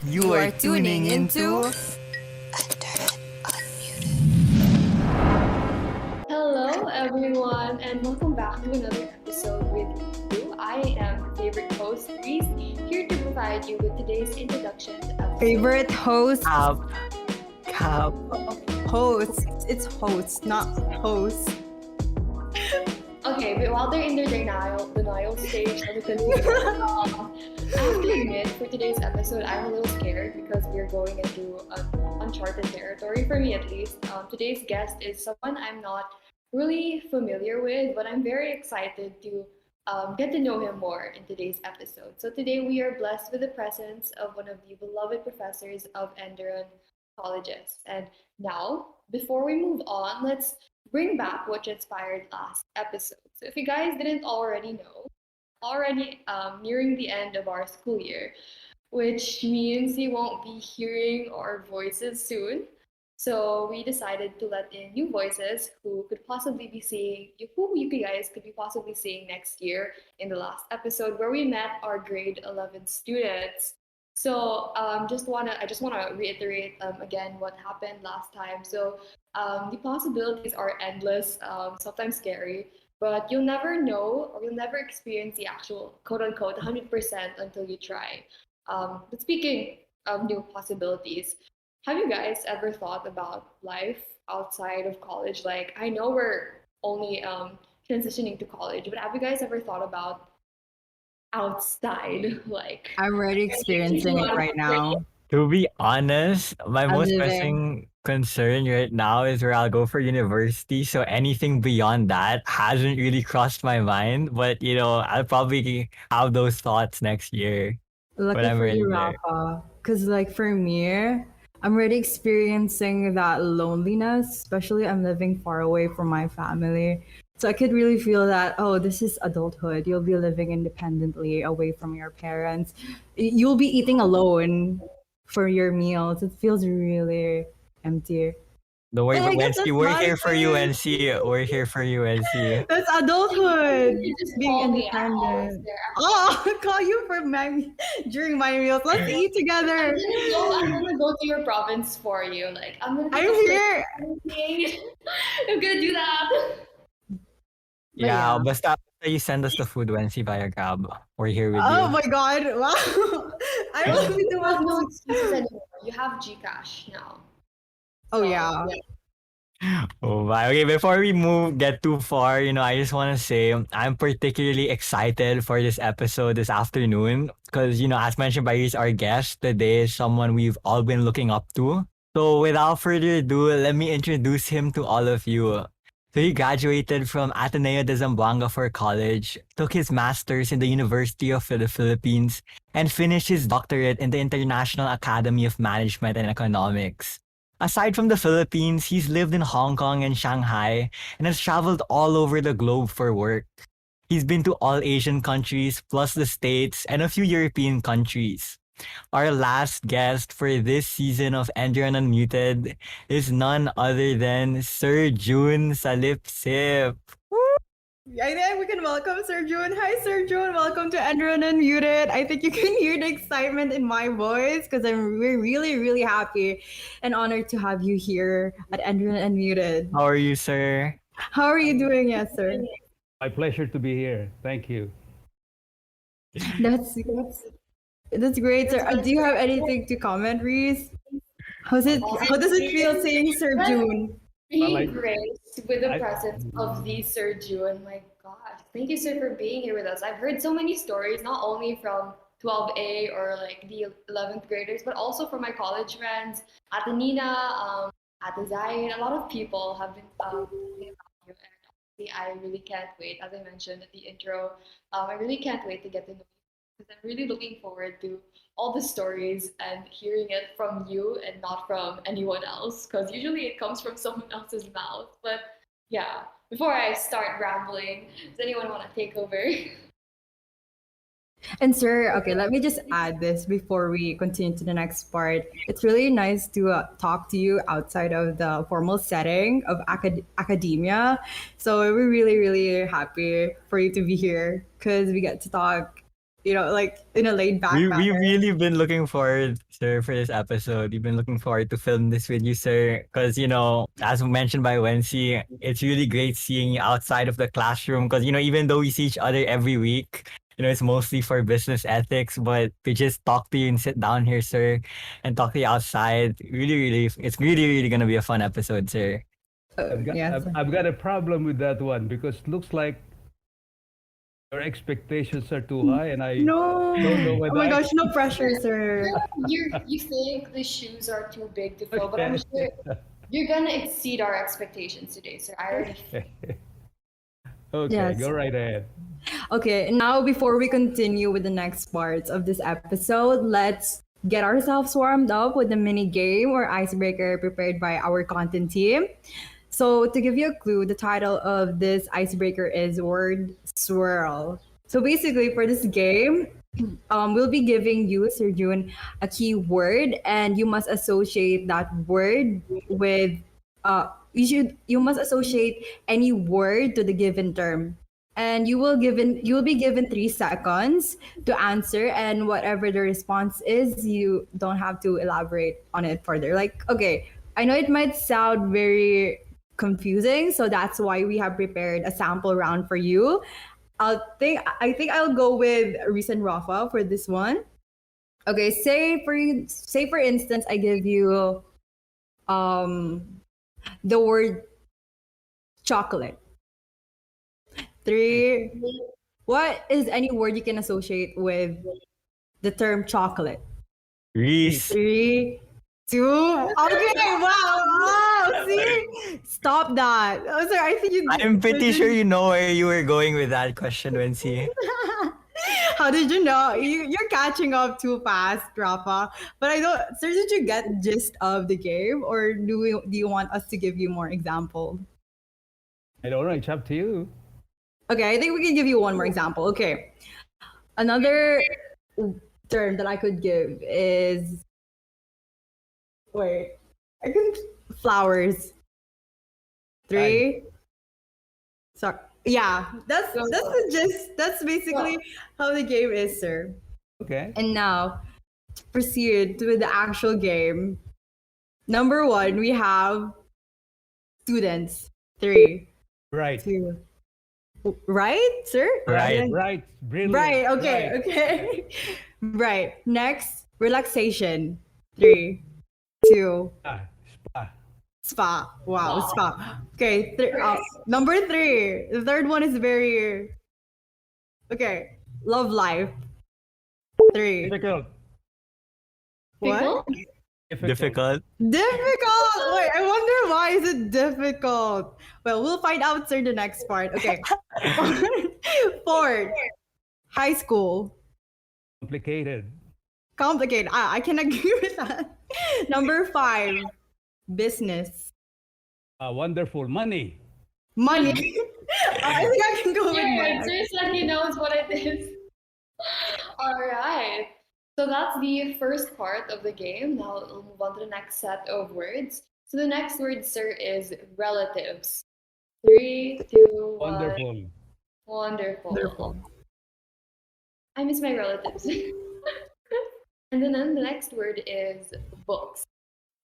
You are tuning into Enderun Unmuted. Hello, everyone, and welcome back to another episode with you. I am your favorite host, Reese, here to provide you with today's introduction to episode. favorite host. Cap. Host. It's host, not host. Okay, but while they're in their denial stage, let me continue. I have to admit, for today's episode, I'm a little scared because we're going into uncharted territory, for me at least. Today's guest is someone I'm not really familiar with, but I'm very excited to get to know him more in today's episode. So today we are blessed with the presence of one of the beloved professors of Enderun colleges. And now, before we move on, let's bring back what inspired last episode. So if you guys didn't already know, already nearing the end of our school year, which means you won't be hearing our voices soon. So we decided to let in new voices who could possibly be seeing, who you guys could be possibly seeing next year in the last episode where we met our grade 11 students. So I just wanna reiterate again what happened last time. So the possibilities are endless, sometimes scary, but you'll never know or you'll never experience the actual quote unquote 100% until you try. But speaking of new possibilities, have you guys ever thought about life outside of college? Like, I know we're only transitioning to college, but have you guys ever thought about outside? Like, I'm already experiencing it right now. To be honest, my I'm most living. pressing concern right now is where I'll go for university. So anything beyond that hasn't really crossed my mind. But I'll probably have those thoughts next year when Lucky I'm for ready you, there. Rafa. Because, like, for me, I'm already experiencing that loneliness, especially I'm living far away from my family. So I could really feel that, oh, this is adulthood. You'll be living independently away from your parents. You'll be eating alone for your meals. It feels really empty. Don't worry, But but I guess Wency, that's we're here for you, nice. NC. We're here for you, NC. That's adulthood. you just Being call me out. independent. Oh, call you for during my meals. Let's eat together. I'm gonna go to your province for you. Like, I'm gonna I'm take a here. flight. I'm gonna do that. But Yeah, yeah. basta you send us the food, Wency, via Grab. We're here with Oh you. my god. Wow. I will be the You have no one. excuses anymore. You have Gcash now. Oh So, yeah. Oh my. Okay, before we get too far, I just want to say I'm particularly excited for this episode this afternoon because, as mentioned by our guest today is someone we've all been looking up to. So without further ado, let me introduce him to all of you. So he graduated from Ateneo de Zamboanga for college, took his master's in the University of the Philippines, and finished his doctorate in the International Academy of Management and Economics. Aside from the Philippines, he's lived in Hong Kong and Shanghai and has traveled all over the globe for work. He's been to all Asian countries, plus the States, and a few European countries. Our last guest for this season of Enderun Unmuted is none other than Sir Jun Salipsip. I think we can welcome Sir Jun. Hi, Sir Jun. Welcome to Enderun Unmuted. I think you can hear the excitement in my voice because we're really, really happy and honored to have you here at Enderun Unmuted. How are you, sir? How are you doing, yes, sir? My pleasure to be here. Thank you. That's great, sir. Do you have anything to comment, Reese? How does it feel saying Sir Jun? Being like- graced with the I- presence of the Sir Jun. My gosh, thank you, sir, for being here with us. I've heard so many stories, not only from 12A or like the 11th graders, but also from my college friends, at the Nina, at the Zion. A lot of people have been talking about you. And honestly, I really can't wait. As I mentioned at the intro, I really can't wait to get to know you because I'm really looking forward to all the stories and hearing it from you and not from anyone else because usually it comes from someone else's mouth. But yeah, before I start rambling, does anyone want to take over? And sir, okay, let me just add this before we continue to the next part. It's really nice to talk to you outside of the formal setting of academia. So we're really, really happy for you to be here because we get to talk like in a laid back We manner. really been looking forward, sir, for this episode. We've been looking forward to film this with you, sir. Because as mentioned by Wency, it's really great seeing you outside of the classroom. Because even though we see each other every week, it's mostly for business ethics. But to just talk to you and sit down here, sir, and talk to you outside, it's really gonna be a fun episode, sir. Yes. I've got a problem with that one because looks like your expectations are too high, and I No. don't know Oh whether my I gosh, no pressure, sir. You think the shoes are too big to fill, but I'm sure you're gonna exceed our expectations today, sir. I already feel. Okay, Yes. go right ahead. Okay, now before we continue with the next parts of this episode, let's get ourselves warmed up with the mini game or icebreaker prepared by our content team. So, to give you a clue, the title of this icebreaker is Word Swirl. So, basically, for this game, we'll be giving you, Sir Jun, a key word, and you must associate that word with. You must associate any word to the given term, and you'll be given 3 seconds to answer, and whatever the response is, you don't have to elaborate on it further. Like, okay, I know it might sound very confusing, so that's why we have prepared a sample round for you. I think I'll go with Reese and Rafa for this one. Okay, say for instance, I give you um the word chocolate. Three. What is any word you can associate with the term chocolate? Reese, 3, 2. Okay, wow. See, stop that. Oh, sorry. I think you. I'm pretty sure you know where you were going with that question, Wency. How did you know? You're catching up too fast, Rafa. But I don't. Sir, did you get the gist of the game, or do you want us to give you more examples? I don't know. It's up to you. Okay, I think we can give you one more example. Okay, another term that I could give is wait. I can flowers. 3. So yeah, that's basically how the game is, sir. Okay. And now to proceed with the actual game. Number 1, we have students. 3, Right. 2. Right, sir? Right. Right. Brilliant. Right. Okay. Right. Okay. Right. Next, relaxation. 3, 2. Spa. Spa. Wow, spa. Okay. Number 3. The third one is very okay. Love life. 3. Difficult. What? Difficult. Difficult. Wait, I wonder why is it difficult. Well, we'll find out, sir, in the next part. Okay. 4. High school. Complicated. Complicated. I can agree with that. Number 5. Business. Wonderful. Money. Money. I think I can go with Yeah, money. Jason said he knows what it is. All right. So that's the first part of the game. Now we'll move on to the next set of words. So the next word, sir, is relatives. 3, 2, 1. Wonderful. Wonderful. Wonderful. I miss my relatives. And then the next word is books.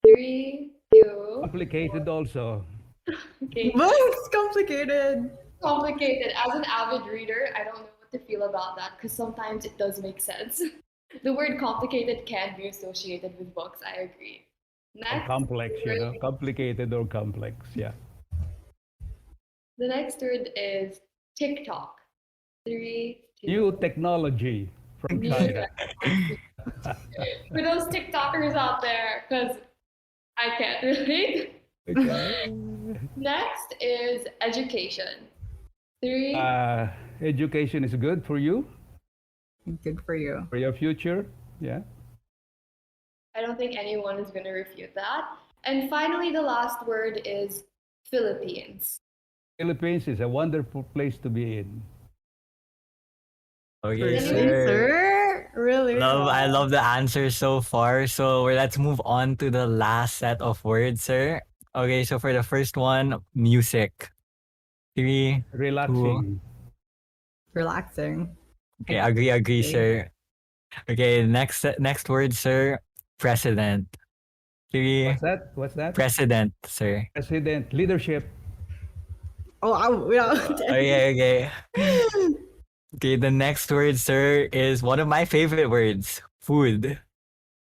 3, 2. Complicated also. Okay. Books. Complicated. Complicated. As an avid reader, I don't know what to feel about that because sometimes it does make sense. The word complicated can be associated with books. I agree. Or Next, complex, complicated or complex. Yeah. the next word is TikTok. 3, 2. New technology from China. For those TikTokers out there, because I can't relate. Okay. Next is education. 3, Education is good for you, Good for you. for your future. Yeah. I don't think anyone is going to refute that. And finally, the last word is Philippines. Philippines is a wonderful place to be in. Okay, Really, sir. sir? Really? I love the answers so far. So let's move on to the last set of words, sir. Okay, so for the first one, music. 3, 2. Relaxing. Relaxing. Okay, agree, sir. Okay, next word, sir. President. Three. What's that? What's that? President, sir. President, leadership. Oh, yeah. Okay. Okay, the next word, sir, is one of my favorite words. Food.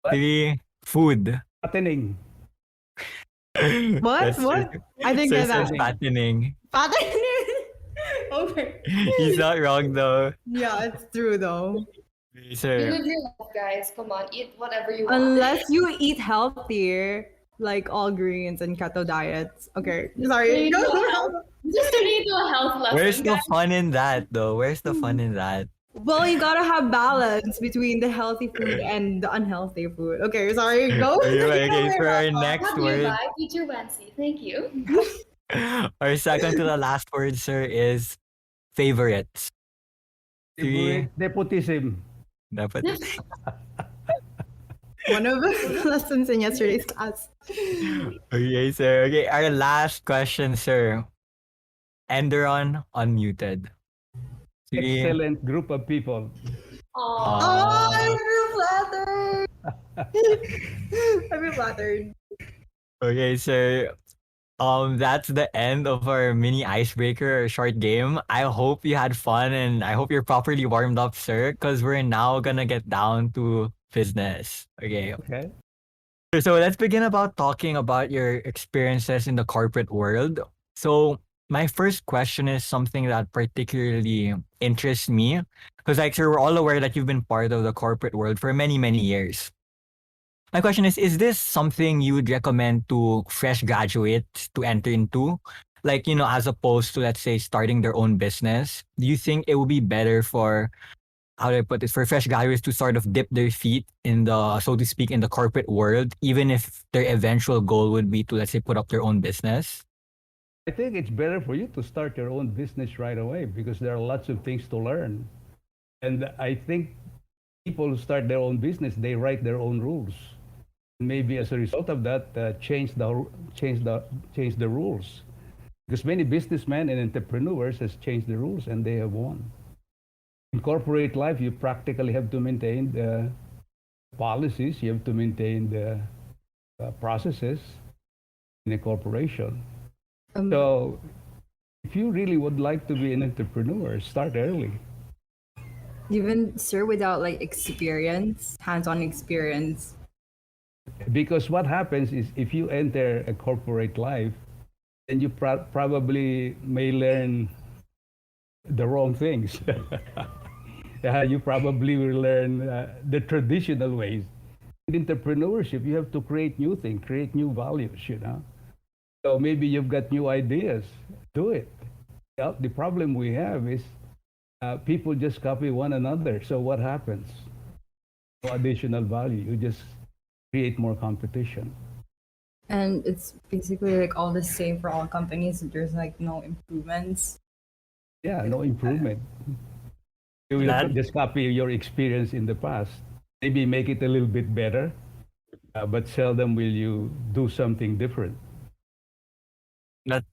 What? Three. Food. Fattening. What? That's What? I didn't Sir get that. says fattening. Okay. He's not wrong though. Yeah, it's true though. You Sir. live your life, guys. Come on, eat whatever you want. Unless you eat healthier, like all greens and keto diets. Okay, Just sorry. turn into a health, just turn into a health lesson, Where's the guys. fun in that though? Where's the fun in that? Well, you gotta have balance between the healthy food and the unhealthy food. Okay, sorry. Go. Okay, for our next Brought to you word. by Teacher Wency. Thank you. Our second to the last word, sir, is favorites. Three. Nepotism. Dapat. One of the lessons in yesterday's class. Okay, sir. Okay, our last question, sir. Enderun Unmuted. Three. Excellent group of people. Aww. Oh, I'm flattered. I'm flattered. Okay, sir. That's the end of our mini icebreaker or short game. I hope you had fun and I hope you're properly warmed up, sir, because we're now gonna get down to business. Okay. Okay. So let's begin about talking about your experiences in the corporate world. So my first question is something that particularly interests me because like sir, we're all aware that you've been part of the corporate world for many, many years. My question is this something you would recommend to fresh graduates to enter into? Like, as opposed to, let's say, starting their own business, do you think it would be better for, how do I put this, for fresh graduates to sort of dip their feet in the, so to speak, in the corporate world, even if their eventual goal would be to, let's say, put up their own business? I think it's better for you to start your own business right away because there are lots of things to learn. And I think people who start their own business, they write their own rules. Maybe as a result of that, change the rules. Because many businessmen and entrepreneurs has changed the rules and they have won. In corporate life, you practically have to maintain the policies, you have to maintain the processes in a corporation. So if you really would like to be an entrepreneur, start early. Even sir, without like experience, hands-on experience. Because what happens is if you enter a corporate life, then you probably may learn the wrong things. You probably will learn the traditional ways. In entrepreneurship, you have to create new things, create new values. So maybe you've got new ideas, do it. The problem we have is people just copy one another. So what happens? No additional value. You just create more competition. And it's basically like all the same for all companies. There's like no improvements. Yeah, no improvement. You will just copy your experience in the past. Maybe make it a little bit better, but seldom will you do something different.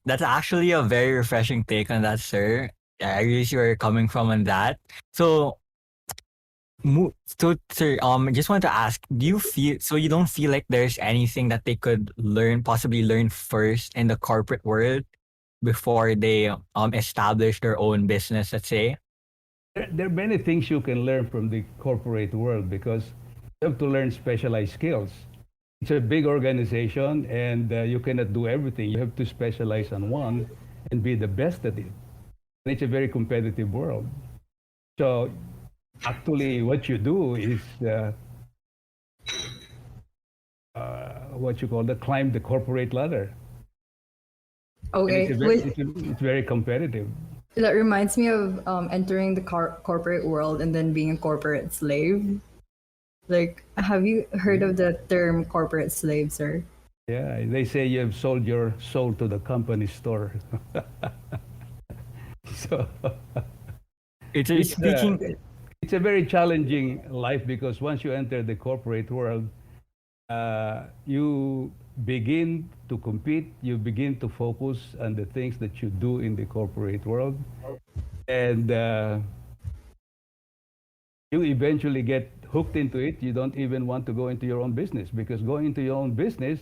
That's actually a very refreshing take on that, sir. Yeah, I really see where you're coming from on that. So, sir, just want to ask, do you feel so you don't feel like there's anything that they could possibly learn first in the corporate world before they establish their own business, let's say? There are many things you can learn from the corporate world because you have to learn specialized skills. It's a big organization and you cannot do everything. You have to specialize on one and be the best at it. And it's a very competitive world. So actually what you do is what you call climb the corporate ladder. Okay, It's very competitive. that reminds me of entering the corporate world and then being a corporate slave. Like, have you heard of the term corporate slave, sir? Yeah, they say you have sold your soul to the company store. So it's a very challenging life because once you enter the corporate world, you begin to compete, you begin to focus on the things that you do in the corporate world. And you eventually get hooked into it. You don't even want to go into your own business because going into your own business,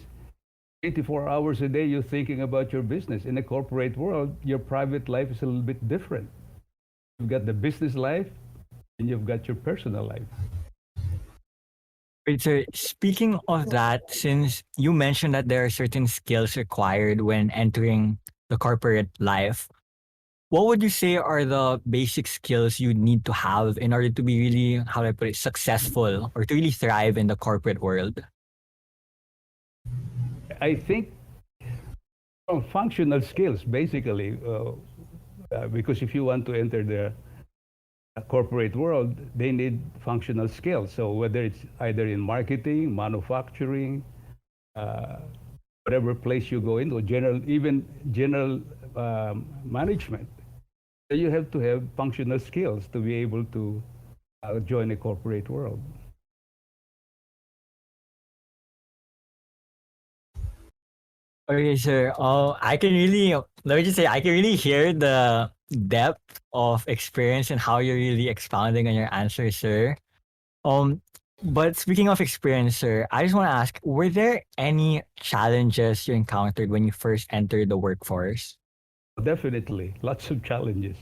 24 hours a day, you're thinking about your business. In the corporate world, your private life is a little bit different. You've got the business life and you've got your personal life. Wait, so speaking of that, since you mentioned that there are certain skills required when entering the corporate life, what would you say are the basic skills you need to have in order to be really, how do I put it, successful or to really thrive in the corporate world? I think functional skills, basically, because if you want to enter the corporate world, they need functional skills. So whether it's either in marketing, manufacturing, uh, whatever place you go into, even general management, you have to have functional skills to be able to join the corporate world. Okay, sir. I can really, let me just say, I can really hear the depth of experience and how you're really expounding on your answer, sir. Um, but speaking of experience, sir, I just want to ask, were there any challenges you encountered when you first entered the workforce? Definitely, lots of challenges,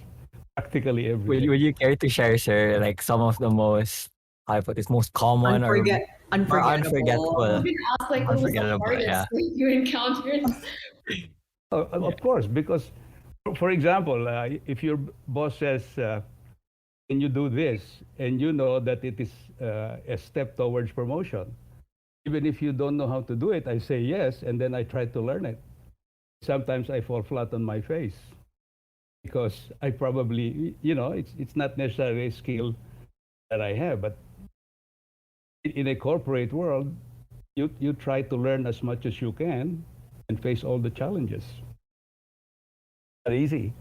practically every Would, day. would you care to share, sir, like some of the most, how I put this, most common or Unforgettable. I'm unforgettable? gonna ask like what was the Unforgettable, yeah. hardest thing you encountered? Yeah. Of course, because, for example, if your boss says, "Can you do this?" and you know that it is a step towards promotion, even if you don't know how to do it, I say yes, and then I try to learn it. Sometimes I fall flat on my face because I probably, it's not necessarily a skill that I have, but in a corporate world, you try to learn as much as you can and face all the challenges. Not easy.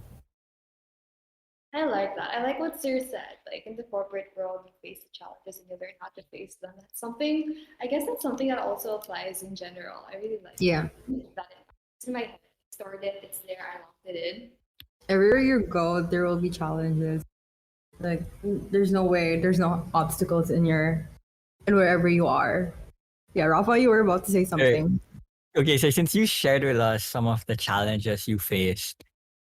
I like that. I like what Sir said. Like in the corporate world, you face the challenges and you learn how to face them. That's something. I guess that's something that also applies in general. I really like Yeah. that. It's in my head. It started. It's there. I locked it in. Everywhere you go, there will be challenges. Like there's no way, there's no obstacles in wherever you are. Yeah, Rafa, you were about to say something. Okay, so since you shared with us some of the challenges you faced,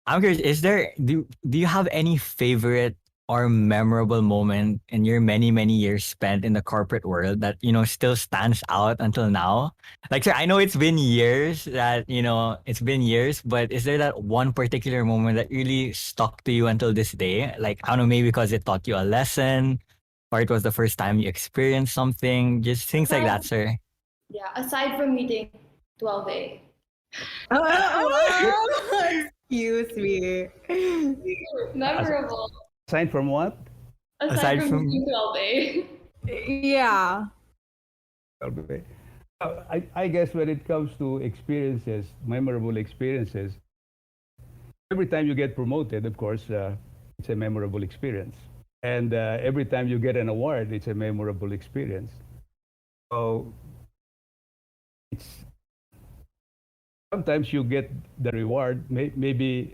I'm curious, do you have any favorite or memorable moment in your many years spent in the corporate world that, still stands out until now? Like, sir, I know it's been years, but is there that one particular moment that really stuck to you until this day? Like, I don't know, maybe because it taught you a lesson or it was the first time you experienced something, just things like that, sir. Yeah. Aside from meeting 12A. Excuse me. Memorable. Aside from what? Aside Aside from from meeting 12A. Yeah. Okay. I guess when it comes to experiences, memorable experiences, every time you get promoted, of course, it's a memorable experience. And every time you get an award, it's a memorable experience. So it's sometimes you get the reward, maybe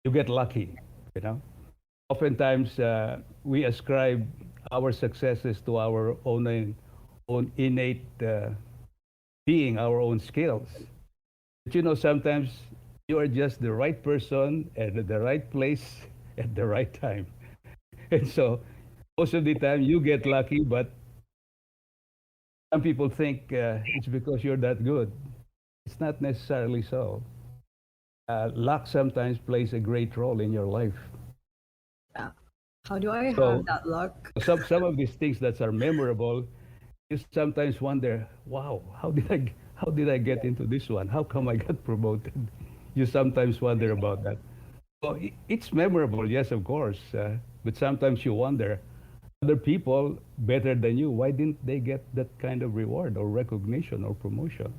you get lucky, you know. Oftentimes we ascribe our successes to our own innate being, our own skills. But sometimes you are just the right person at the right place at the right time. And so most of the time you get lucky, but some people think it's because you're that good. It's not necessarily so. Luck sometimes plays a great role in your life. Yeah. How do I So have that luck? some of these things that are memorable, you sometimes wonder, wow, how did I get into this one? How come I got promoted? You sometimes wonder about that. So it's memorable, yes, of course, but sometimes you wonder, other people better than you, why didn't they get that kind of reward or recognition or promotion?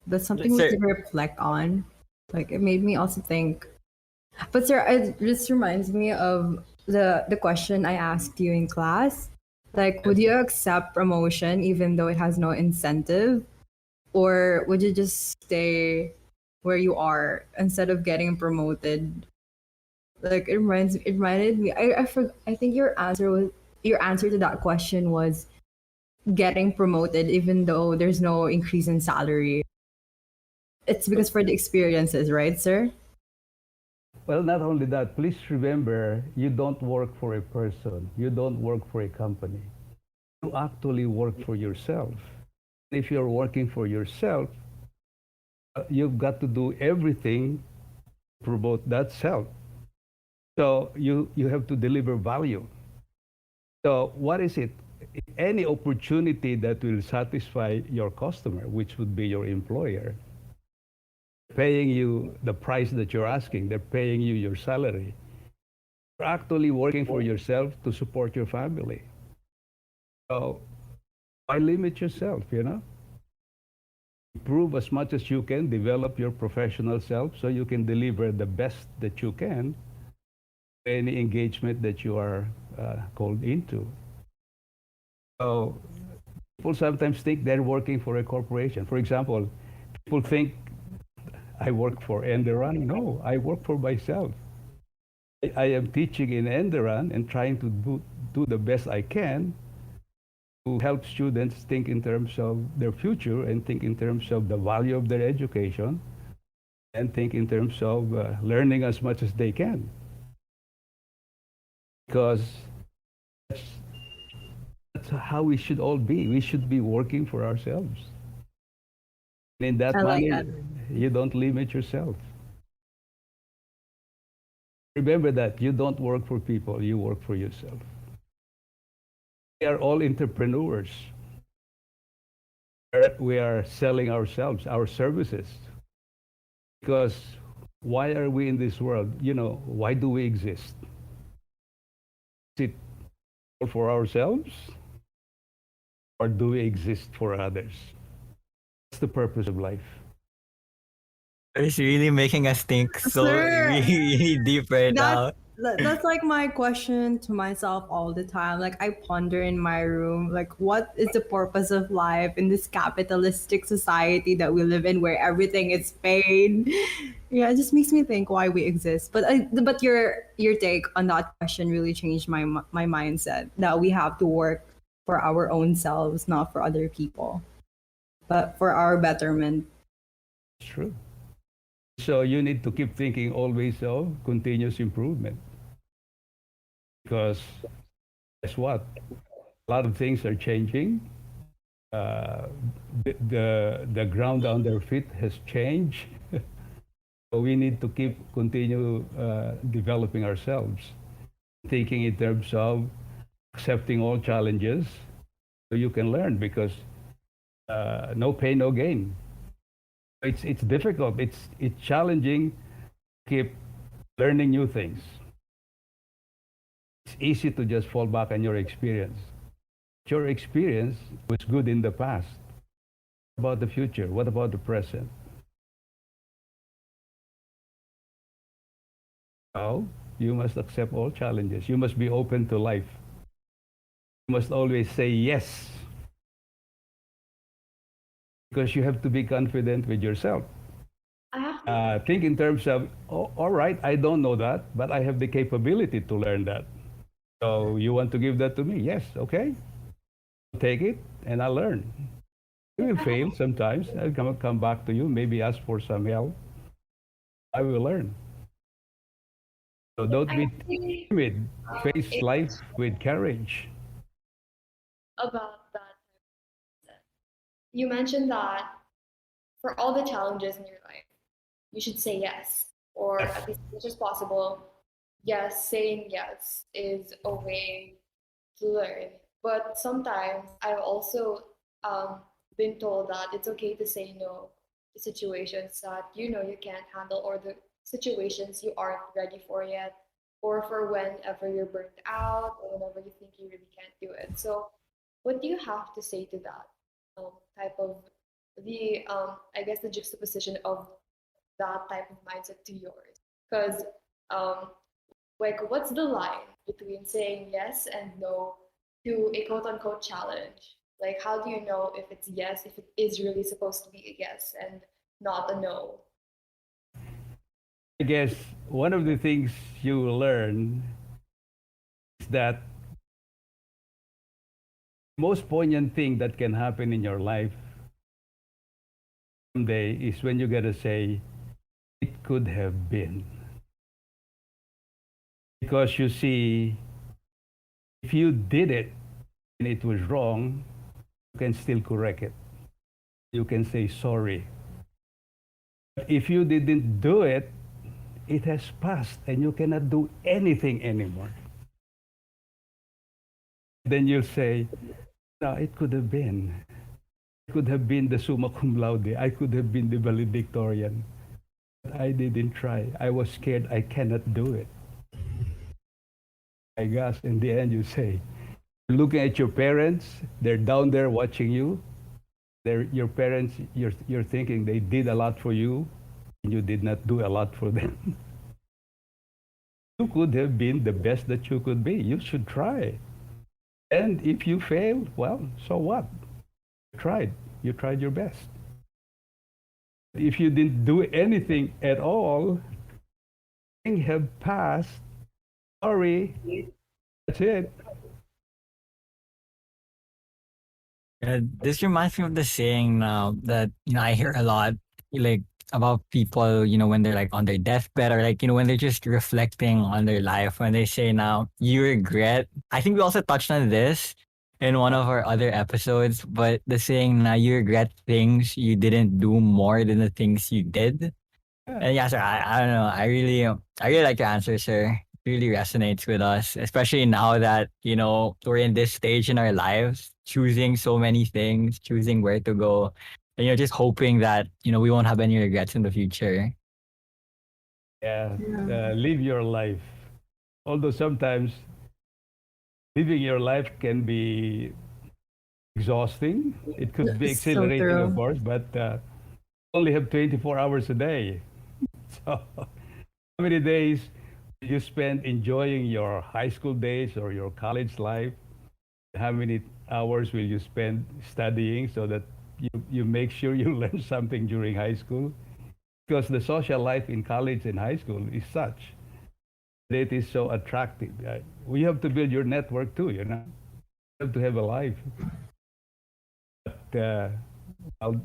That's something we sir. can reflect on. Like it made me also think. But sir, it just reminds me of the question I asked you in class. Like, would you accept promotion even though it has no incentive, or would you just stay where you are instead of getting promoted? Like it reminded me. I think your answer to that question was getting promoted even though there's no increase in salary. It's because for the experiences, right, sir? Well, not only that, please remember you don't work for a person, you don't work for a company. You actually work for yourself. If you're working for yourself, you've got to do everything to promote that self. So you have to deliver value. So what is it? Any opportunity that will satisfy your customer, which would be your employer, paying you the price that you're asking, they're paying you your salary. You're actually working for yourself to support your family. So why limit yourself, Improve as much as you can, develop your professional self so you can deliver the best that you can any engagement that you are called into. So people sometimes think they're working for a corporation. For example, people think I work for Enderun. No, I work for myself. I am teaching in Enderun and trying to do the best I can to help students think in terms of their future and think in terms of the value of their education and think in terms of learning as much as they can. Because that's, that's how we should all be. We should be working for ourselves. And in that I like manner, that. you don't limit yourself. Remember that you don't work for people, you work for yourself. We are all entrepreneurs. We are selling ourselves, our services. Because why are we in this world? Why do we exist? Is it all for ourselves? Or do we exist for others? That's the purpose of life. It's really making us think so Sir, really deep right That's now. that's like my question to myself all the time. Like I ponder in my room, like what is the purpose of life in this capitalistic society that we live in, where everything is paid? Yeah, it just makes me think why we exist. But your take on that question really changed my mindset that we have to work for our own selves, not for other people, but for our betterment. It's true. So you need to keep thinking always of continuous improvement. Because guess what? A lot of things are changing. Uh, the ground under their feet has changed. So we need to continue developing ourselves, thinking in terms of accepting all challenges so you can learn because no pain, no gain. It's difficult. It's challenging to keep learning new things. It's easy to just fall back on your experience. Your experience was good in the past. What about the future? What about the present? Well, you must accept all challenges. You must be open to life. You must always say yes because you have to be confident with yourself. I have Think in terms of, oh, all right, I don't know that, but I have the capability to learn that. So you want to give that to me? Yes, okay. I'll take it and I'll learn. I will fail sometimes. I'll come back to you, maybe ask for some help. I will learn. So don't I be think timid. Face it's life with courage. about that. You mentioned that for all the challenges in your life, you should say yes, or Yes. at least as much as possible. Yes, saying yes is a way to learn. But sometimes I've also um, been told that it's okay to say no to situations that you know you can't handle, or the situations you aren't ready for yet, or for whenever you're burnt out, or whenever you think you really can't do it. So, what do you have to say to that type of I guess the juxtaposition of that type of mindset to yours? Because um, like, what's the line between saying yes and no to a quote unquote challenge? Like, how do you know if it's yes, if it is really supposed to be a yes and not a no? I guess one of the things you will learn is that the most poignant thing that can happen in your life someday is when you gotta say, it could have been. Because you see, if you did it and it was wrong, you can still correct it. You can say sorry. But if you didn't do it, it has passed and you cannot do anything anymore. Then you'll say, no, it could have been. I could have been the summa cum laude. I could have been the valedictorian. But I didn't try. I was scared I cannot do it. I guess in the end you say, looking at your parents, they're down there watching you. They're your parents, you're thinking they did a lot for you, and you did not do a lot for them. You could have been the best that you could be. You should try. And if you fail, well, so what? You tried. You tried your best. If you didn't do anything at all, things have passed. Sorry. That's it. This reminds me of the saying now that I hear a lot, like about people, when they're like on their deathbed or like when they're just reflecting on their life, when they say now you regret. I think we also touched on this in one of our other episodes, but the saying now you regret things you didn't do more than the things you did. And yeah, sir, I don't know. I really like your answer, sir. It really resonates with us, especially now that, we're in this stage in our lives, choosing so many things, choosing where to go, and just hoping that, we won't have any regrets in the future. Yeah. Live your life. Although sometimes living your life can be exhausting. It could be It's so exhilarating, of true. course, but only have 24 hours a day. So, how many days do you spend enjoying your high school days or your college life? How many hours will you spend studying so that you make sure you learn something during high school? Because the social life in college and high school is such that it is so attractive. We have to build your network too, You have to have a life. But while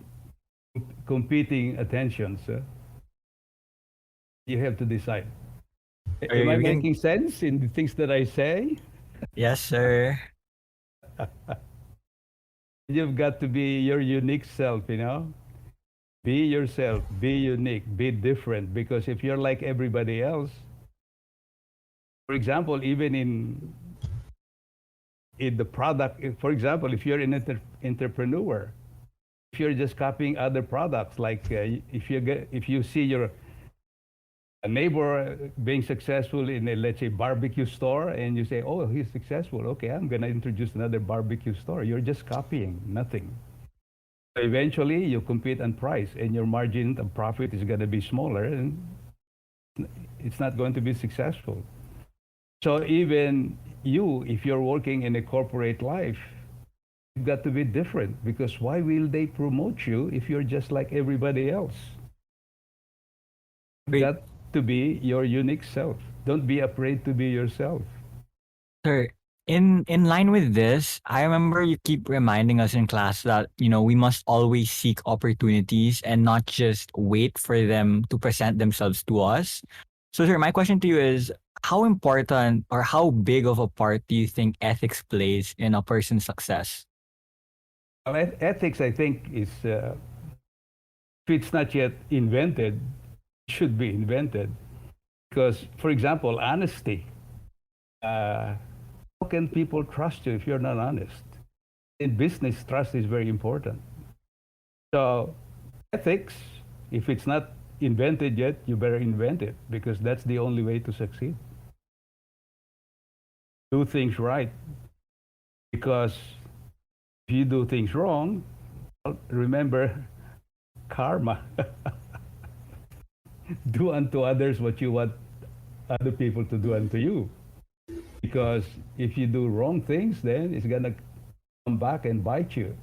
competing attentions, you have to decide. Are Am I you making sense in the things that I say? Yes, sir. You've got to be your unique self, Be yourself, be unique, be different. Because if you're like everybody else, for example, even in the product, for example, if you're an entrepreneur, if you're just copying other products, like if you see your a neighbor being successful in a, let's say, barbecue store, and you say, oh, he's successful, okay, I'm going to introduce another barbecue store. You're just copying, nothing. So eventually you compete on price, and your margin of profit is going to be smaller, and it's not going to be successful. So even you, if you're working in a corporate life, you've got to be different, because why will they promote you if you're just like everybody else? You've Wait, got to be your unique self. Don't be afraid to be yourself. sir. In line with this, I remember you keep reminding us in class that, we must always seek opportunities and not just wait for them to present themselves to us. So, sir, my question to you is, how important or how big of a part do you think ethics plays in a person's success? Well, ethics, I think, is if it's not yet invented, it should be invented. Because, for example, honesty. How can people trust you if you're not honest? In business, trust is very important. So, ethics, if it's not invented yet, you better invent it, because that's the only way to succeed. Do things right, because if you do things wrong, well, remember karma. Do unto others what you want other people to do unto you. Because if you do wrong things, then it's going to come back and bite you.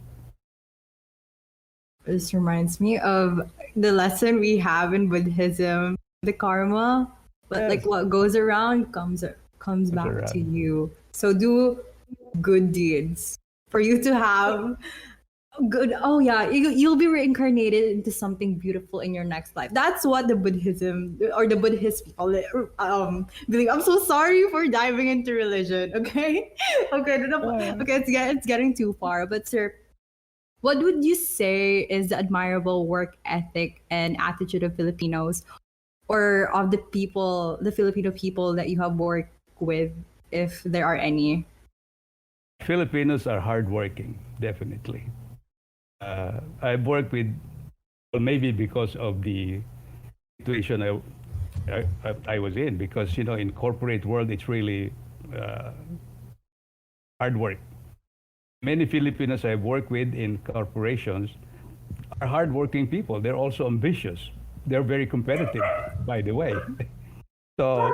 This reminds me of the lesson we have in Buddhism the karma, but like Yes. what goes around comes That's back to around. you. So do good deeds for you to have good. Oh yeah, you'll be reincarnated into something beautiful in your next life. That's what the Buddhism or the Buddhist people believe. I'm so sorry for diving into religion. Okay, okay, okay. It's getting too far. But sir, what would you say is the admirable work ethic and attitude of Filipinos or of the people, the Filipino people that you have worked with, if there are any? Filipinos are hardworking, definitely. I've worked with, well, maybe because of the situation I was in, because in corporate world it's really uh, hard work. Many Filipinos I've worked with in corporations are hardworking people. They're also ambitious. They're very competitive, by the way. So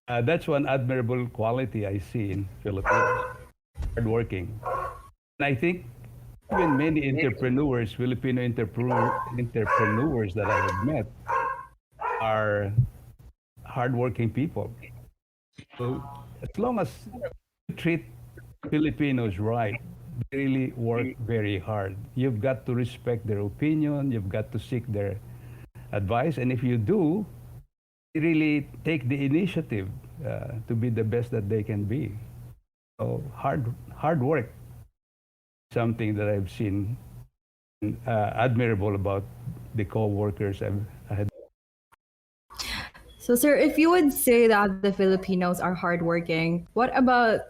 that's one admirable quality I see in Filipinos, hardworking. And I think even many entrepreneurs, Filipino entrepreneurs that I have met are hardworking people. So as long as you treat Filipinos right, they really work very hard. You've got to respect their opinion. You've got to seek their advice. And if you do, they really take the initiative to be the best that they can be. So hard work, something that I've seen admirable about the co-workers I had. So, sir, if you would say that the Filipinos are hardworking, what about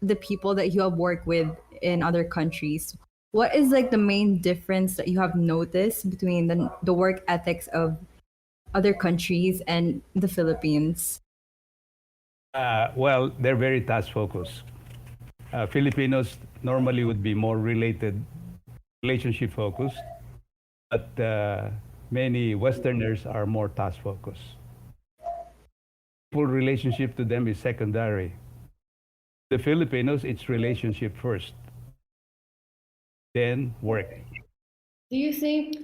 the people that you have worked with in other countries? What is like the main difference that you have noticed between the work ethics of other countries and the Philippines? Well, they're very task focused. Filipinos normally would be more relationship focused, but many Westerners are more task focused. Full relationship to them is secondary. The Filipinos, it's relationship first, then work. Do you think,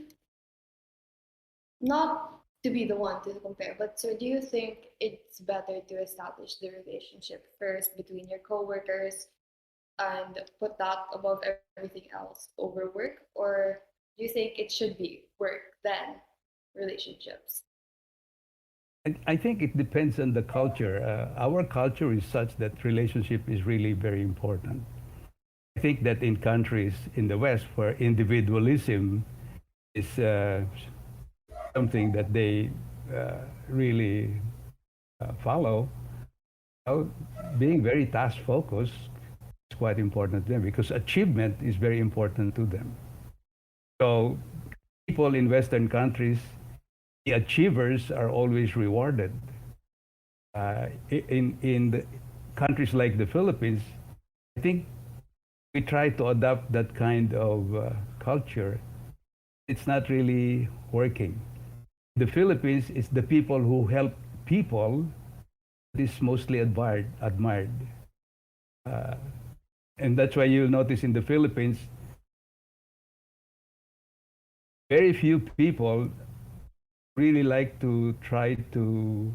not to be the one to compare, but so do you think it's better to establish the relationship first between your coworkers and put that above everything else over work? Or do you think it should be work, then relationships? I think it depends on the culture. Our culture is such that relationship is really very important. I think that in countries in the West where individualism is something that they really follow, well, being very task focused is quite important to them because achievement is very important to them. So people in Western countries, the achievers are always rewarded. In the countries like the Philippines, I think we try to adopt that kind of culture. It's not really working. The Philippines is the people who help people that is mostly admired. Uh, and that's why you'll notice in the Philippines, very few people really like to try to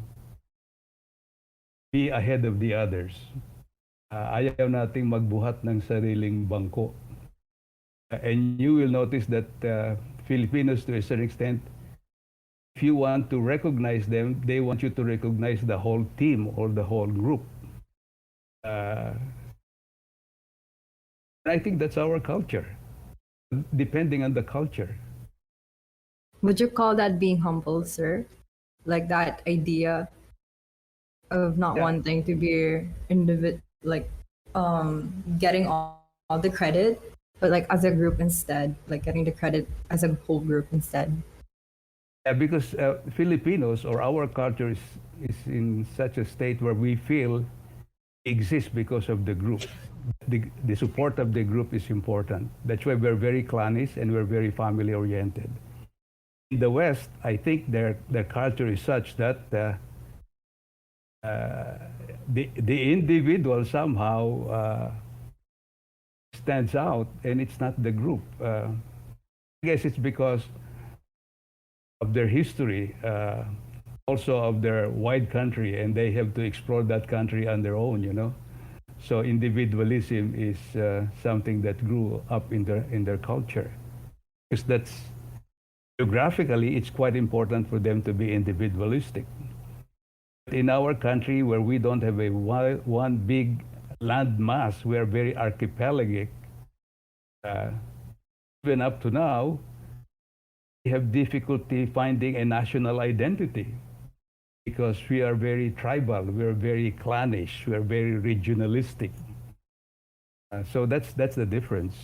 be ahead of the others. Ayaw nating magbuhat ng sariling bangko. And you will notice that Filipinos, to a certain extent, if you want to recognize them, they want you to recognize the whole team or the whole group. Uh, I think that's our culture, depending on the culture. Would you call that being humble, sir? Like that idea of not Yeah. wanting to be like getting all the credit, but like as a group instead, like getting the credit as a whole group instead. Yeah, because Filipinos or our culture is in such a state where we feel exists because of the group. The support of the group is important. That's why we're very clannish and we're very family oriented. In the West, I think their culture is such that the individual somehow stands out, and it's not the group. I guess it's because of their history. also of their wide country, and they have to explore that country on their own, So individualism is something that grew up in their culture, because that's geographically it's quite important for them to be individualistic. In our country, where we don't have one big land mass, we are very archipelagic. Uh, Even up to now, we have difficulty finding a national identity because we are very tribal, we are very clannish, we are very regionalistic. So that's the difference.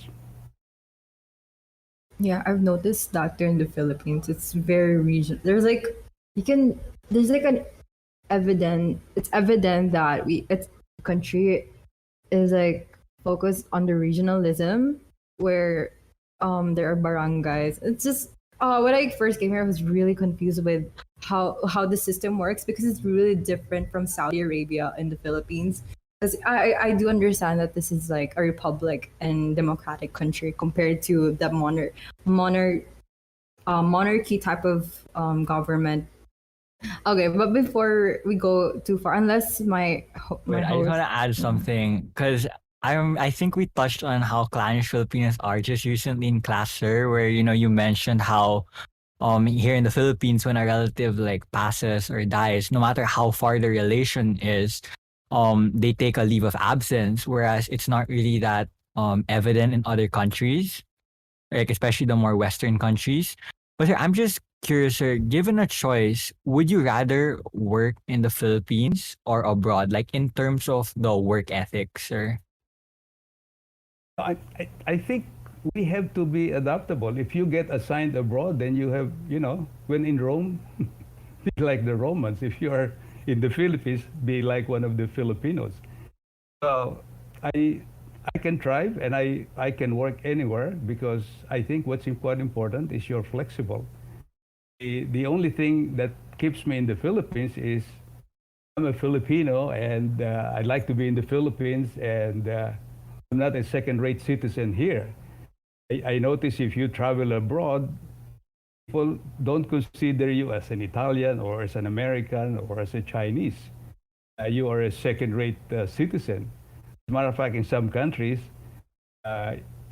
Yeah, I've noticed that there in the Philippines. It's very region. There's like an it's evident that it's country is like focused on the regionalism where there are barangays. It's just when I first came here, I was really confused with how the system works because it's really different from Saudi Arabia and the Philippines. Because I do understand that this is like a republic and democratic country compared to the monarchy type of government. Okay, but before we go too far, unless my Wait, I just host, want to add something because I think we touched on how clannish Filipinos are just recently in class, sir, where you mentioned how here in the Philippines when a relative like passes or dies, no matter how far the relation is, they take a leave of absence, whereas it's not really that evident in other countries, like especially the more Western countries. But sir, I'm just curious, sir, given a choice, would you rather work in the Philippines or abroad, like in terms of the work ethic, sir? I think we have to be adaptable. If you get assigned abroad, then you have, when in Rome, be like the Romans. If you are in the Philippines, be like one of the Filipinos. So I can thrive and I can work anywhere because I think what's quite important is you're flexible. The only thing that keeps me in the Philippines is I'm a Filipino and I'd like to be in the Philippines and I'm not a second-rate citizen here. I notice if you travel abroad, people don't consider you as an Italian or as an American or as a Chinese. You are a second-rate citizen. As a matter of fact, in some countries,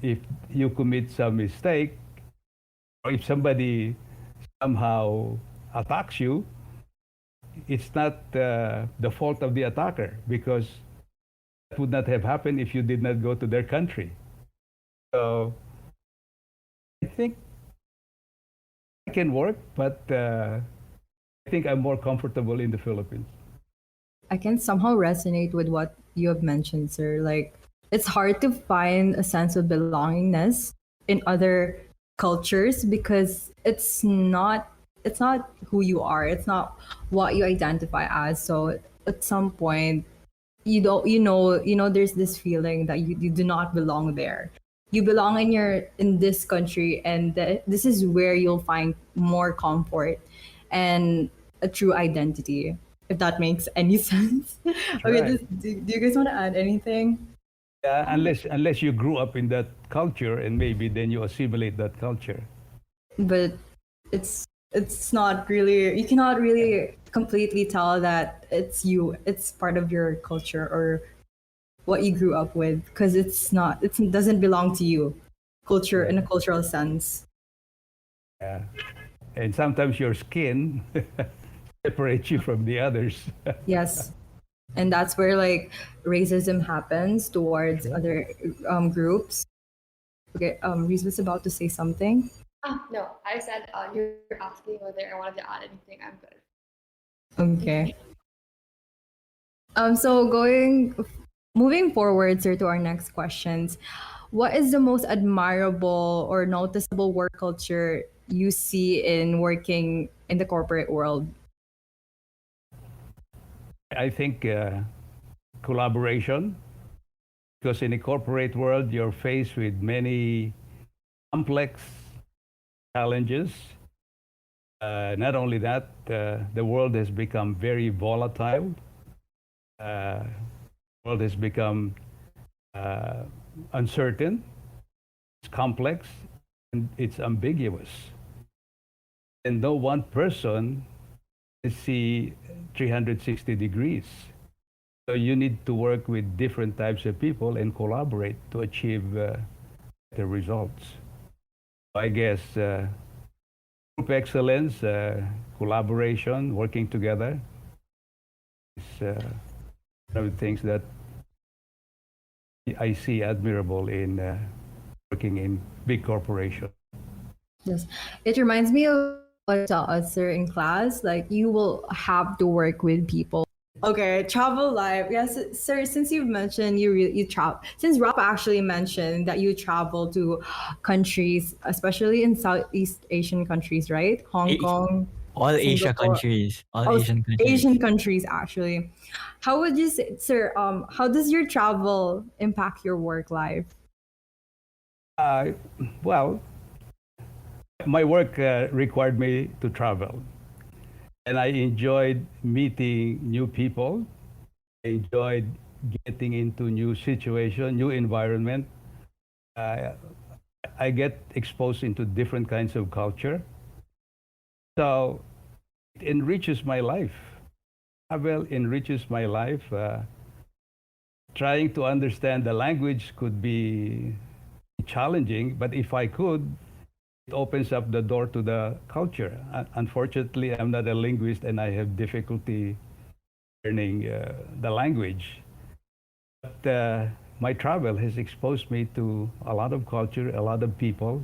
if you commit some mistake, or if somebody somehow attacks you, it's not the fault of the attacker because that would not have happened if you did not go to their country. So I think I can work, but I think I'm more comfortable in the Philippines. I can somehow resonate with what you have mentioned, sir. Like, it's hard to find a sense of belongingness in other cultures because it's not who you are. It's not what you identify as. So at some point, there's this feeling that you do not belong there. You belong in this country, and this is where you'll find more comfort and a true identity, if that makes any sense. Okay, Right. do you guys want to add anything? Yeah, unless you grew up in that culture and maybe then you assimilate that culture. But it's not really, you cannot really completely tell that it's part of your culture or what you grew up with because it doesn't belong to you, culture in a cultural sense. Yeah. And sometimes your skin separates you from the others. Yes, and that's where like racism happens towards other groups. Okay, Reese was about to say something. No, I said you're asking whether I wanted to add anything. I'm good. Okay. So moving forward, sir, to our next questions. What is the most admirable or noticeable work culture you see in working in the corporate world? I think collaboration, because in the corporate world, you're faced with many complex challenges. Not only that, the world has become very volatile. The world has become uncertain, it's complex, and it's ambiguous. And no one person see 360 degrees. So you need to work with different types of people and collaborate to achieve the results. I guess group excellence, collaboration, working together is one of the things that I see admirable in working in big corporation. Yes, it reminds me of what you taught us, sir, in class. Like you will have to work with people. Okay, travel life. Yes, sir. Since you've mentioned you travel, since Rafa actually mentioned that you travel to countries, especially in Southeast Asian countries, right? Hong A- Kong, all Asia Singapore, countries, all oh, Asian Asian countries. countries actually. How would you say, sir? How does your travel impact your work life? Uh, well, my work required me to travel, and I enjoyed meeting new people. I enjoyed getting into new situation, new environment. Uh, I get exposed into different kinds of culture, so it enriches my life. Travel enriches my life. Trying to understand the language could be challenging, but if I could, it opens up the door to the culture. Unfortunately, I'm not a linguist and I have difficulty learning the language. But my travel has exposed me to a lot of culture, a lot of people,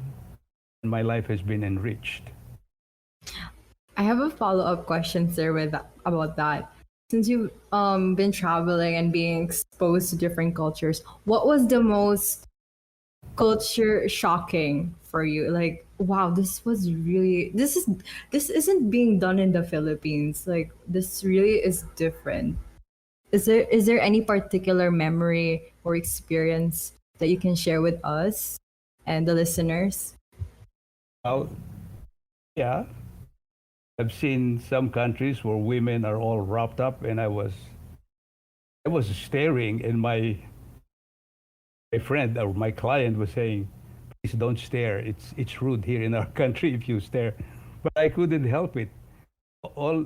and my life has been enriched. I have a follow up question, sir, with about that. Since you've been traveling and being exposed to different cultures, what was the most culture shocking for you? Like, wow, this isn't being done in the Philippines. Like, this really is different. Is there any particular memory or experience that you can share with us and the listeners? Well, yeah, I've seen some countries where women are all wrapped up, and I was staring, and my friend or my client was saying, "Please don't stare. It's rude here in our country if you stare." But I couldn't help it. All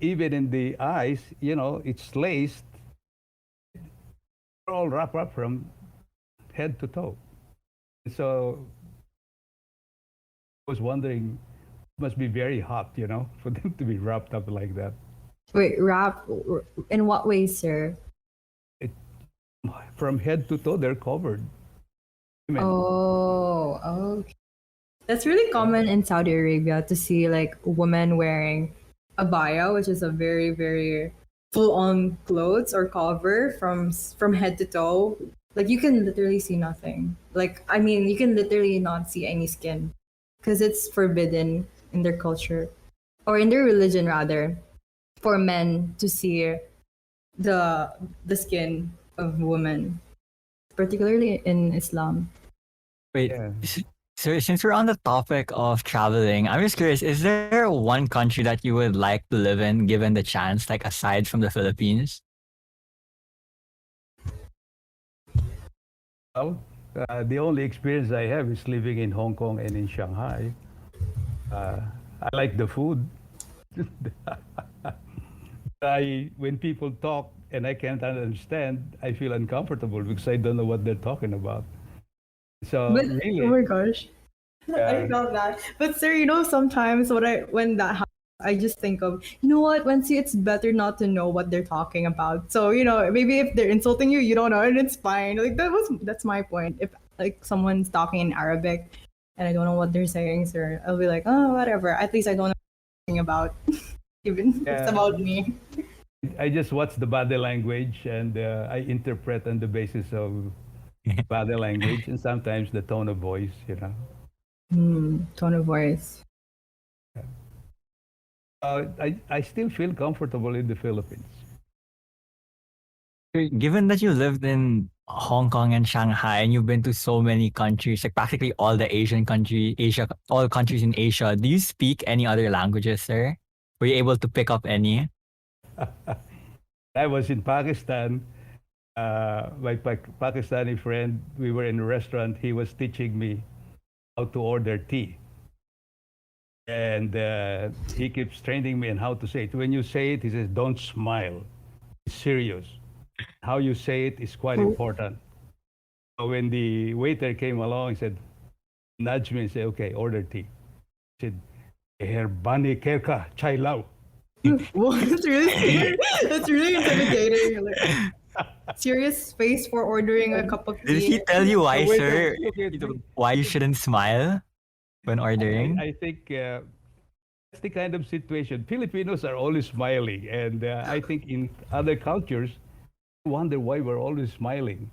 even in the eyes, it's laced, all wrapped up from head to toe. So I was wondering, it must be very hot, for them to be wrapped up like that. Wait, rap in what way, sir? It, from head to toe, they're covered. Women. Oh, okay. That's really common in Saudi Arabia to see like women wearing abaya, which is a very, very full-on clothes or cover from head to toe. Like you can literally see nothing. Like I mean, you can literally not see any skin because it's forbidden in their culture or in their religion rather for men to see the the skin of women, particularly in Islam. Wait, Yeah. so since we're on the topic of traveling, I'm just curious, is there one country that you would like to live in given the chance, like aside from the Philippines? Well, the only experience I have is living in Hong Kong and in Shanghai. Uh, I like the food. When people talk and I can't understand, I feel uncomfortable because I don't know what they're talking about. So But oh really, my gosh. I uh, felt that. But sir, sometimes when that happens, I just think of, what, Wency, it's better not to know what they're talking about. So, maybe if they're insulting you, you don't know, and it's fine. Like that's my point. If like someone's talking in Arabic and I don't know what they're saying, sir, I'll be like, oh, whatever. At least I don't know anything about, even if it's yeah, about me. I just watch the body language and I interpret on the basis of body language and sometimes the tone of voice. Tone of voice. I still feel comfortable in the Philippines. Given that you lived in Hong Kong and Shanghai and you've been to so many countries, like practically all the all countries in Asia, do you speak any other languages, sir? Were you able to pick up any? I was in Pakistan. My Pakistani friend, we were in a restaurant. He was teaching me how to order tea. And he keeps training me on how to say it. When you say it, he says, don't smile. It's serious. How you say it is quite important. So when the waiter came along, he said, nudge me and say, okay, order tea. He said, Herr Bani Kerka Chai Lao. Well, it's really scary. It's really intimidating. You're like, serious face for ordering a cup of Did he tea. tell you The why, waiter sir? looked at me. Why you shouldn't smile when ordering? I think that's the kind of situation. Filipinos are always smiling. And I think in other cultures, I wonder why we're always smiling.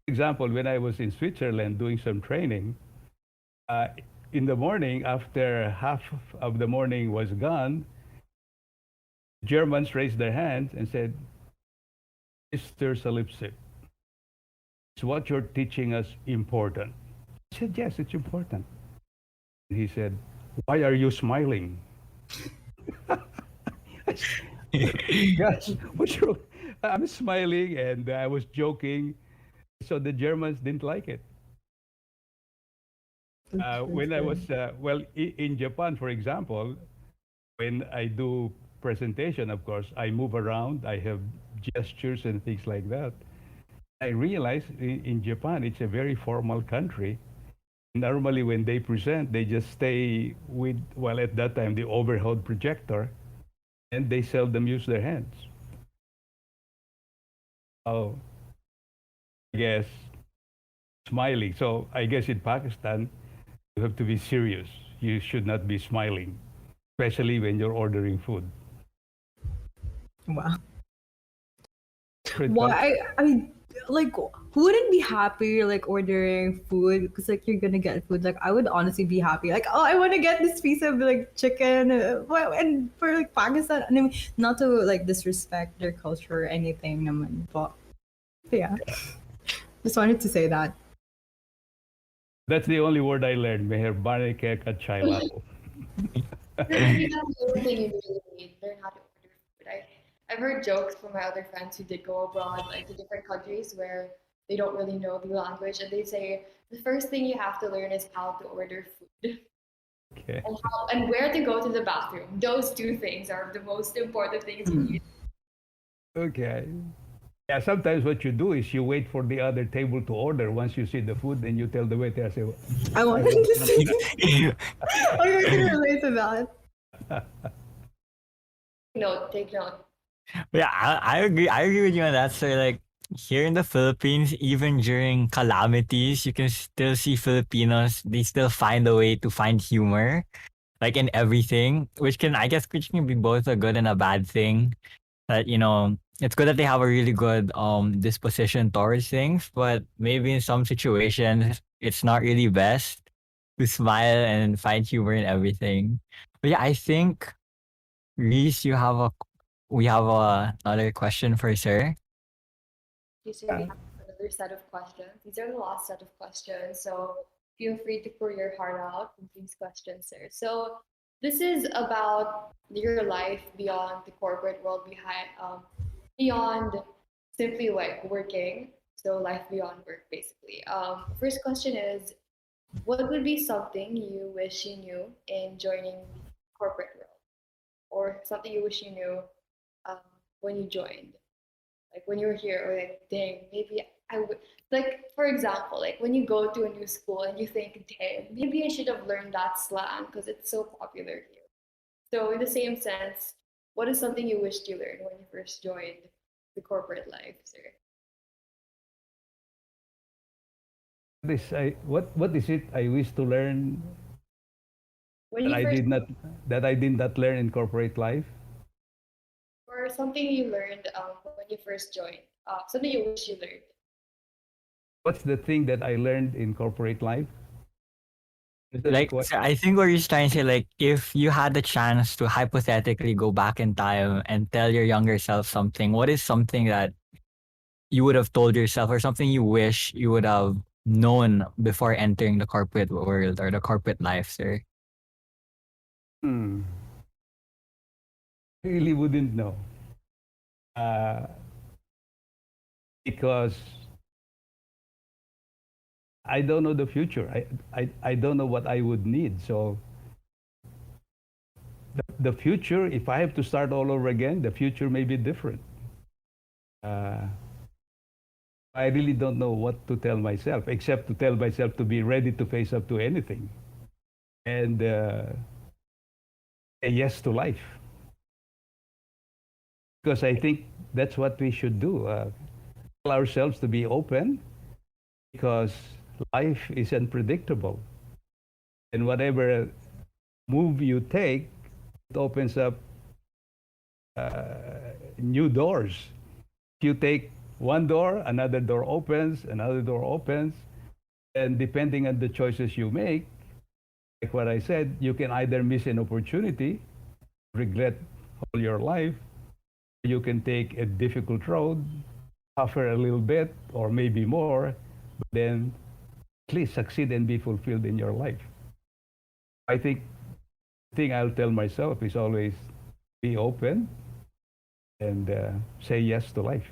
For example, when I was in Switzerland doing some training, uh, in the morning, after half of the morning was gone, Germans raised their hands and said, Mr. Salipsip, is what you're teaching us important? I said, yes, it's important. He said, why are you smiling? Yes, what's wrong? I'm smiling and I was joking. So the Germans didn't like it. When I was, in Japan, for example, when I do presentation, of course, I move around, I have gestures and things like that. I realize in Japan, it's a very formal country. Normally, when they present, they just stay with, well, at that time, the overhead projector, and they seldom use their hands. Oh, I guess smiling. So I guess in Pakistan, you have to be serious. You should not be smiling, especially when you're ordering food. Wow. Different Why? culture. I like, who wouldn't be happy like ordering food because like you're gonna get food. Like I would honestly be happy. Like, oh, I want to get this piece of like chicken. Well, and for like Pakistan, I mean, not to like disrespect their culture or anything, naman, but yeah, just wanted to say that. That's the only word I learned. Meher bane ke ka chai lao. Maybe that's the only thing you really need. Learn how to order food. I've heard jokes from my other friends who did go abroad, like to different countries where they don't really know the language, and they say the first thing you have to learn is how to order food Okay. and how and where to go to the bathroom. Those two things are the most important things you need. Okay. Yeah, sometimes what you do is you wait for the other table to order. Once you see the food, then you tell the waiter, I say, I wanted to say. I can relate to that. Note, take note. Yeah, I agree. I agree with you on that. So, like here in the Philippines, even during calamities, you can still see Filipinos. They still find a way to find humor, like in everything, which can, I guess, which can be both a good and a bad thing. That it's good that they have a really good disposition towards things, but maybe in some situations, it's not really best to smile and find humor in everything. But yeah, I think Reese, we have another question for sir. Usually we have another set of questions. These are the last set of questions, so feel free to pour your heart out with these questions, sir. So this is about your life beyond the corporate world, beyond simply like working. So life beyond work, basically. First question is, what would be something you wish you knew in joining the corporate world, or something you wish you knew um, when you joined? Like when you're here, or like, dang, maybe I would, like, for example, like when you go to a new school and you think, dang, maybe I should have learned that slang because it's so popular here. So in the same sense, what is something you wished you learned when you first joined the corporate life, sir? what is it I wish to learn When that you I first, did not that I did not learn in corporate life? or something you learned when you first joined, something you wish you learned. What's the thing that I learned in corporate life? Is that the Like, question? so I think what you're trying to say, like, if you had the chance to hypothetically go back in time and tell your younger self something, what is something that you would have told yourself, or something you wish you would have known before entering the corporate world or the corporate life, sir? Hmm. I really wouldn't know. Uh, because I don't know the future. I don't know what I would need. So the future, if I have to start all over again, the future may be different. I really don't know what to tell myself, except to tell myself to be ready to face up to anything and say yes to life. Because I think that's what we should do. Tell ourselves to be open because life is unpredictable. And whatever move you take, it opens up new doors. If you take one door, another door opens, another door opens. And depending on the choices you make, like what I said, you can either miss an opportunity, regret all your life, you can take a difficult road, suffer a little bit or maybe more, but then at least succeed and be fulfilled in your life. I think the thing I'll tell myself is always be open and say yes to life.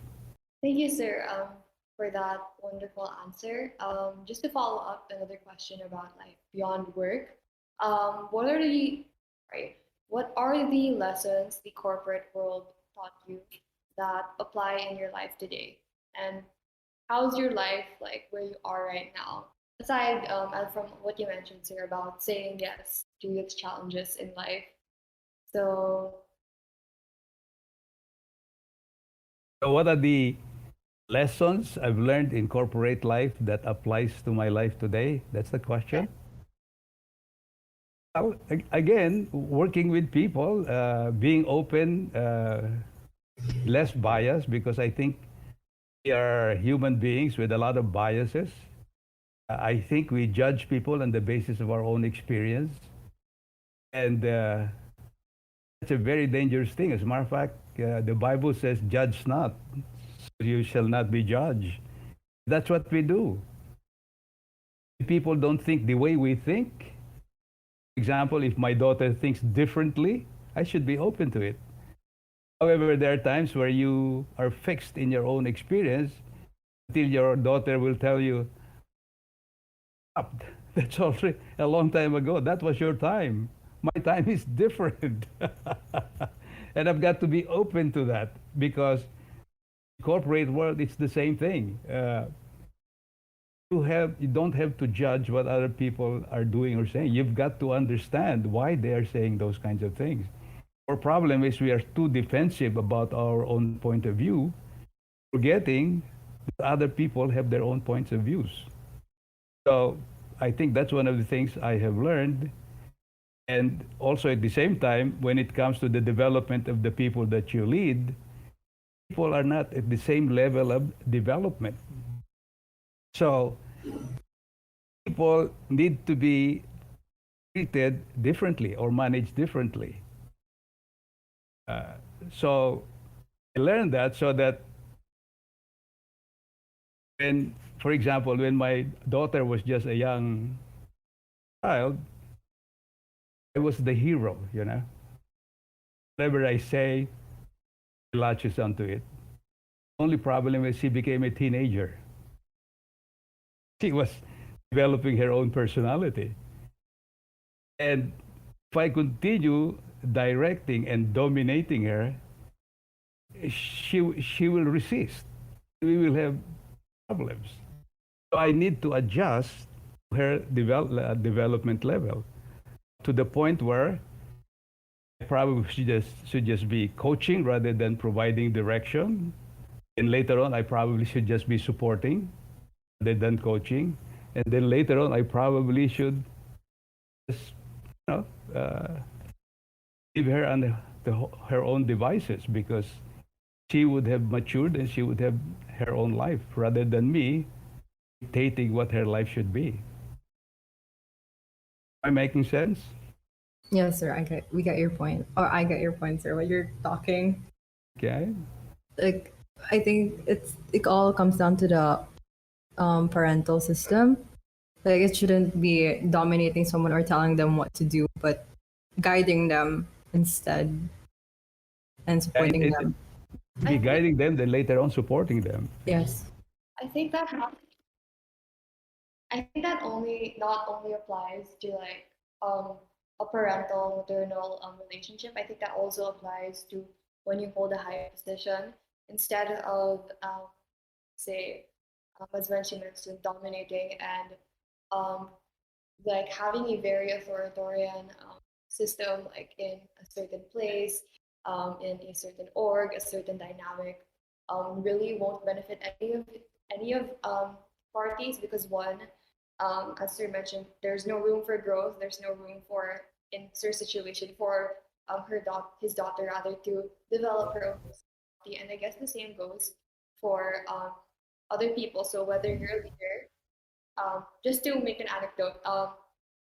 Thank you, sir, for that wonderful answer. Just to follow up, another question about life beyond work. What are the right? What are the lessons the corporate world taught you that apply in your life today? And how's your life like where you are right now? Aside and from what you mentioned, sir, about saying yes to its challenges in life. So So what are the lessons I've learned in corporate life that applies to my life today? That's the question. Well, again, working with people, being open, less bias, because I think we are human beings with a lot of biases. I think we judge people on the basis of our own experience. And it's a very dangerous thing. As a matter of fact, the Bible says, judge not, so you shall not be judged. That's what we do. People don't think the way we think. For example, if my daughter thinks differently, I should be open to it. However, there are times where you are fixed in your own experience until your daughter will tell you, "Stop. That's already a long time ago. That was your time. My time is different." And I've got to be open to that because corporate world, it's the same thing. You don't have to judge what other people are doing or saying. You've got to understand why they are saying those kinds of things. Our problem is we are too defensive about our own point of view, forgetting that other people have their own points of views. So I think that's one of the things I have learned. And also at the same time, when it comes to the development of the people that you lead, people are not at the same level of development. So people need to be treated differently or managed differently. So I learned that so that when, for example, when my daughter was just a young child, I was the hero, you know. Whatever I say, she latches onto it. Only problem is she became a teenager. She was developing her own personality. And if I continue directing and dominating her, she will resist. We will have problems. So I need to adjust her development level to the point where I probably should just be coaching rather than providing direction. And later on, I probably should just be supporting rather than coaching. And then later on, I probably should just, leave her on her own devices because she would have matured and she would have her own life rather than me dictating what her life should be. Am I making sense? Yes, sir. We get your point. Or I get your point, sir. When you're talking, Okay. like I think it all comes down to the parental system. Like it shouldn't be dominating someone or telling them what to do, but guiding them instead and supporting them. Be guiding them, then later on supporting them. Yes. I think that I think that only not only applies to like a parental maternal relationship. I think that also applies to when you hold a higher position instead of say as Venci mentioned, dominating and um, like having a very authoritarian system, like in a certain place, in a certain org, a certain dynamic, really won't benefit any of parties because one, as Sir mentioned, there's no room for growth. There's no room for in Sir's situation for his daughter rather to develop her own personality. And I guess the same goes for other people. So whether you're a leader, just to make an anecdote,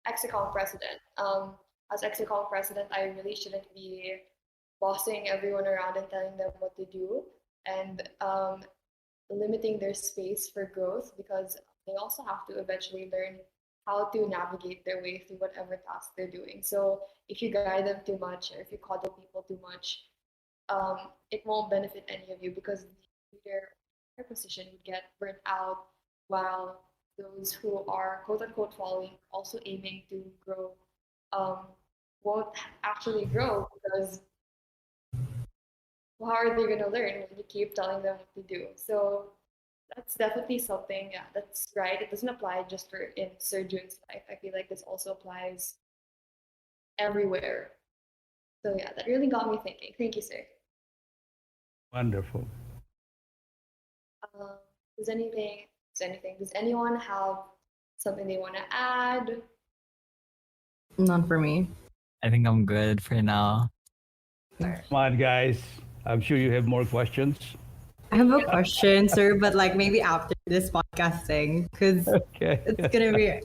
Exicon president. As Exicon president, I really shouldn't be bossing everyone around and telling them what to do and limiting their space for growth because they also have to eventually learn how to navigate their way through whatever task they're doing. So if you guide them too much or if you coddle people too much, it won't benefit any of you because the leader or position would get burnt out while those who are quote unquote following also aiming to grow um, won't actually grow because how are they going to learn when you keep telling them what to do? So that's definitely something, yeah, that's right. It doesn't apply just for in Sir Jun's life. I feel like this also applies everywhere. So yeah, that really got me thinking. Thank you, sir. Wonderful. Um, does anyone have something they want to add? None for me. I think I'm good for now. Come on, guys. I'm sure you have more questions. I have a question, sir, but like maybe after this podcast thing, because Okay. it's gonna be,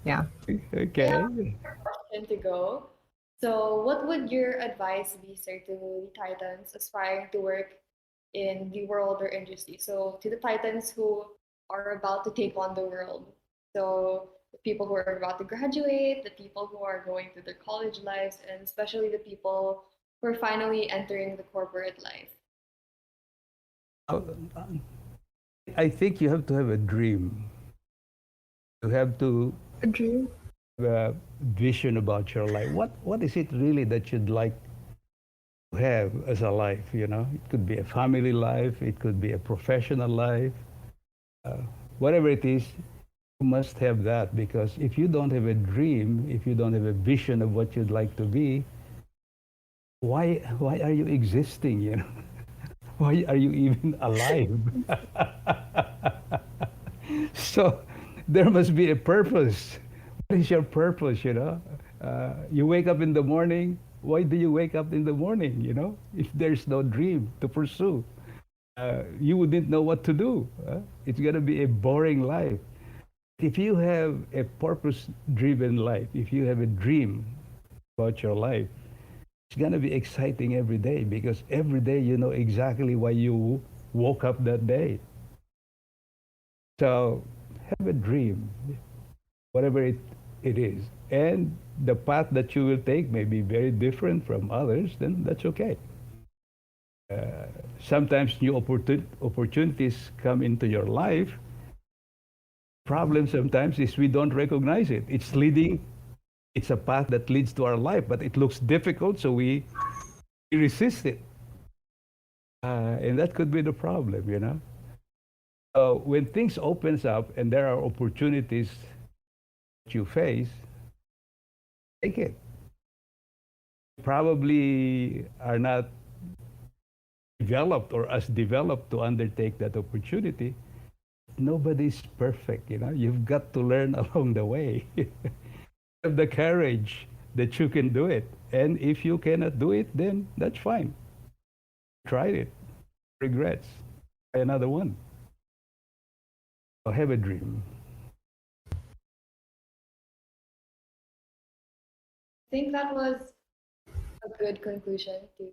yeah. Okay. Yeah, question to go. So, what would your advice be, sir, to the Titans aspiring to work in the world or industry? So, to the Titans who are about to take on the world. So, the people who are about to graduate, the people who are going through their college lives, and especially the people who are finally entering the corporate life. Uh, I think you have to have a dream. You have to A dream. have a vision about your life. What is it really that you'd like to have as a life? You know, it could be a family life. It could be a professional life. Whatever it is, you must have that because if you don't have a dream, if you don't have a vision of what you'd like to be, why are you existing? You know, why are you even alive? So there must be a purpose. What is your purpose? You know, you wake up in the morning. Why do you wake up in the morning? You know, if there's no dream to pursue, you wouldn't know what to do. It's gonna be a boring life. If you have a purpose-driven life, if you have a dream about your life, it's gonna be exciting every day because every day you know exactly why you woke up that day. So have a dream, whatever it is. And the path that you will take may be very different from others, then that's okay. Sometimes new opportunities come into your life. Problem sometimes is we don't recognize it. It's a path that leads to our life, but it looks difficult, so we resist it. And that could be the problem, you know. When things opens up and there are opportunities that you face, take it. Probably are not developed or as developed to undertake that opportunity. Nobody's perfect, you know. You've got to learn along the way. Have the courage that you can do it. And if you cannot do it, then that's fine. Tried it. Regrets. Try another one. So have a dream. I think that was a good conclusion to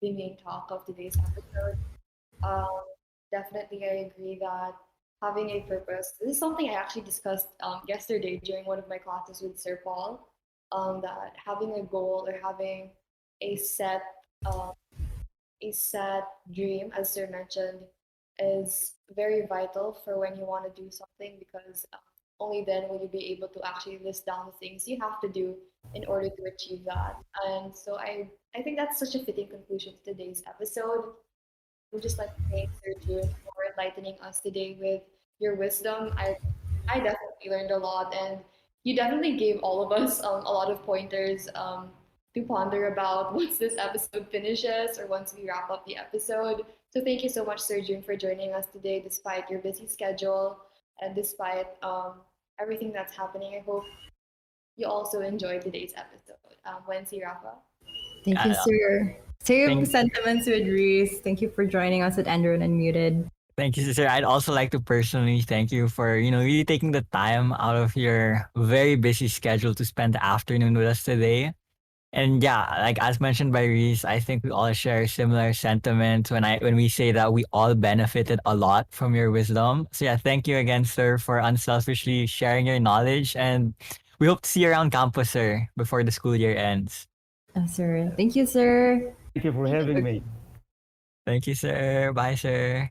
the main talk of today's episode. Um, Definitely, I agree that having a purpose. This is something I actually discussed yesterday during one of my classes with Sir Paul. That having a goal or having a set um, a set dream, as Sir mentioned, is very vital for when you want to do something because only then will you be able to actually list down the things you have to do in order to achieve that. And so I think that's such a fitting conclusion to today's episode. We'd just like to thank Sir June for enlightening us today with your wisdom. I definitely learned a lot, and you definitely gave all of us a lot of pointers to ponder about once this episode finishes or once we wrap up the episode. So thank you so much, Sir June, for joining us today, despite your busy schedule and despite everything that's happening. I hope you also enjoyed today's episode. Wency, Rafa. Thank you, Yeah, sir. Same thank sentiments with Reese. Thank you for joining us at Enderun Unmuted. Thank you, sister. I'd also like to personally thank you for, really taking the time out of your very busy schedule to spend the afternoon with us today. And yeah, like as mentioned by Reese, I think we all share similar sentiments when we say that we all benefited a lot from your wisdom. So yeah, thank you again, sir, for unselfishly sharing your knowledge. And we hope to see you around campus, sir, before the school year ends. Sir. Thank you, sir. Thank you for having me. Thank you, sir. Bye, sir.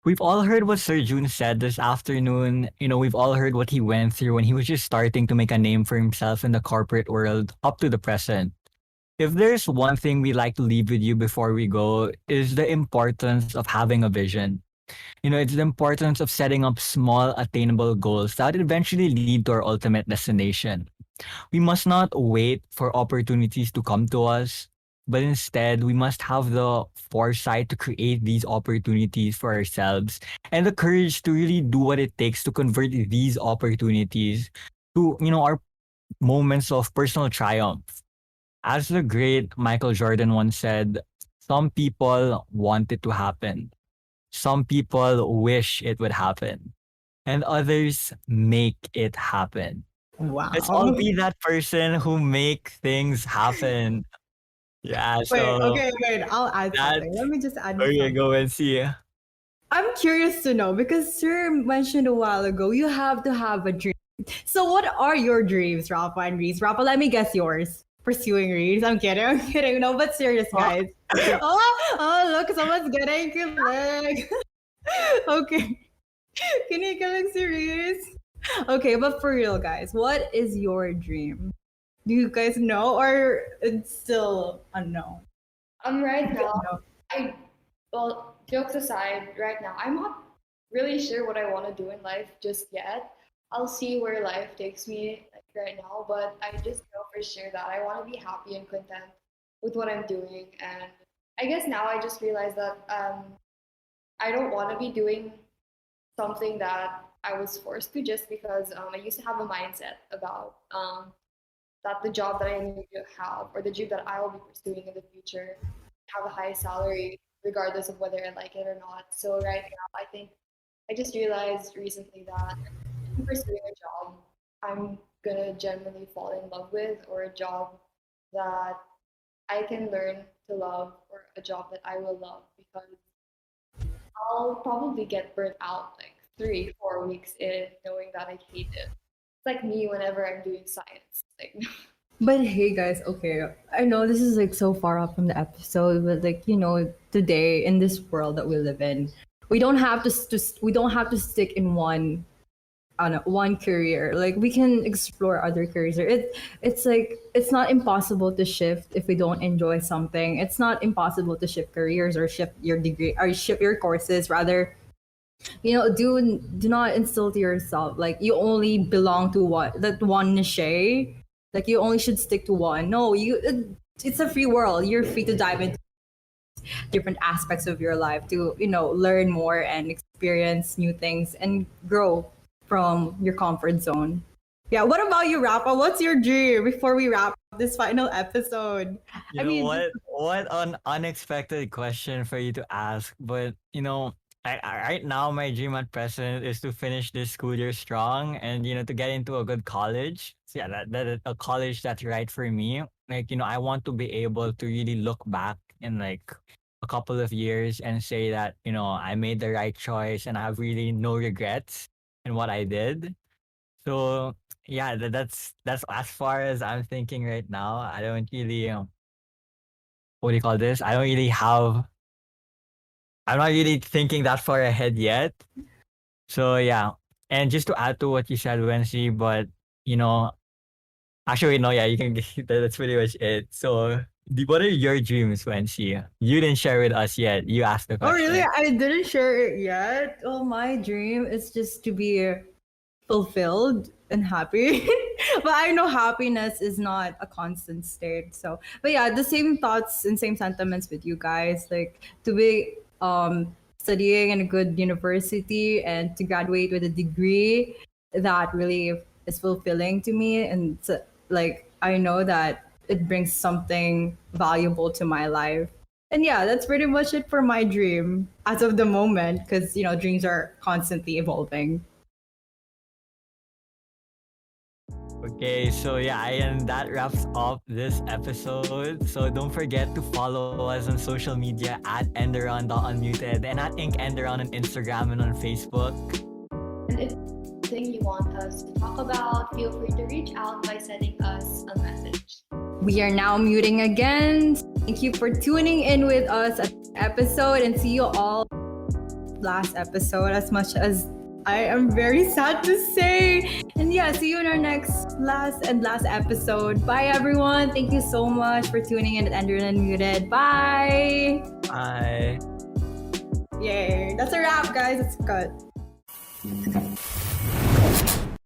We've all heard what Sir Jun said this afternoon. We've all heard what he went through when he was just starting to make a name for himself in the corporate world up to the present. If there's one thing we like to leave with you before we go, is the importance of having a vision. It's the importance of setting up small, attainable goals that eventually lead to our ultimate destination. We must not wait for opportunities to come to us, but instead, we must have the foresight to create these opportunities for ourselves and the courage to really do what it takes to convert these opportunities to, our moments of personal triumph. As the great Michael Jordan once said, some people want it to happen. Some people wish it would happen. And others make it happen. Let's all Wow. be that person who make things happen. Yeah, Wait, so okay, wait. I'll add that's something. Let me just add okay, something. go and see. I'm curious to know because Sir mentioned a while ago you have to have a dream. So, what are your dreams, Rafa and Reese? Rafa, let me guess yours. Pursuing Reese. I'm kidding. I'm kidding. No, but serious, guys. Oh, look, someone's getting kilig. Okay. Kinikilig si Reese. Okay, but for real, guys, what is your dream? Do you guys know, or it's still unknown? Right now, No. I well, jokes aside, right now, I'm not really sure what I want to do in life just yet. I'll see where life takes me like right now, but I just know for sure that I want to be happy and content with what I'm doing. And I guess now I just realize that I don't want to be doing something that I was forced to just because I used to have a mindset about that the job that I need to have or the job that I will be pursuing in the future have a high salary regardless of whether I like it or not. So right now, I think I just realized recently that if I'm pursuing a job I'm gonna genuinely fall in love with, or a job that I can learn to love, or a job that I will love, because I'll probably get burnt out like 3, 4 weeks in knowing that I hate it. It's like me whenever I'm doing science. Like But hey, guys, okay, I know this is like so far off from the episode, but like today in this world that we live in, we don't have we don't have to stick in one career. Like we can explore other careers. It's like it's not impossible to shift if we don't enjoy something. It's not impossible to shift careers or shift your degree or shift your courses. Rather, do not instill to yourself like you only belong to one niche. Like you only should stick to one. No, it's a free world. You're free to dive into different aspects of your life to learn more and experience new things and grow from your comfort zone. Yeah, what about you, Rafa? What's your dream before we wrap up this final episode? You I know mean, what? What an unexpected question for you to ask. But right now my dream at present is to finish this school year strong and to get into a good college. So yeah, that is a college that's right for me. Like I want to be able to really look back in like a couple of years and say that I made the right choice and I have really no regrets in what I did. So yeah, that's as far as I'm thinking right now. I don't really what do you call this? I'm not really thinking that far ahead yet. So yeah, And just to add to what you said, Wency, but you know, actually, no, yeah, you can. That's pretty much it. So, what are your dreams, Wency? You didn't share with us yet. You asked the Oh, really? question. I didn't share it yet. Oh, my dream is just to be fulfilled and happy. But I know happiness is not a constant state. So, but yeah, the same thoughts and same sentiments with you guys. Like to be studying in a good university and to graduate with a degree that really is fulfilling to me. And so, like, I know that it brings something valuable to my life. And yeah, that's pretty much it for my dream as of the moment, because dreams are constantly evolving. Okay, so yeah, and that wraps up this episode. So don't forget to follow us on social media at Enderun.Unmuted and at Enderun on Instagram and on Facebook. And if something you want us to talk about, feel free to reach out by sending us a message. We are now muting again. Thank you for tuning in with us at this episode, and see you all last episode, as much as I am very sad to say. And yeah, see you in our next last episode. Bye everyone. Thank you so much for tuning in at Enderun Unmuted. Bye. Bye. Yay. That's a wrap, guys. It's cut.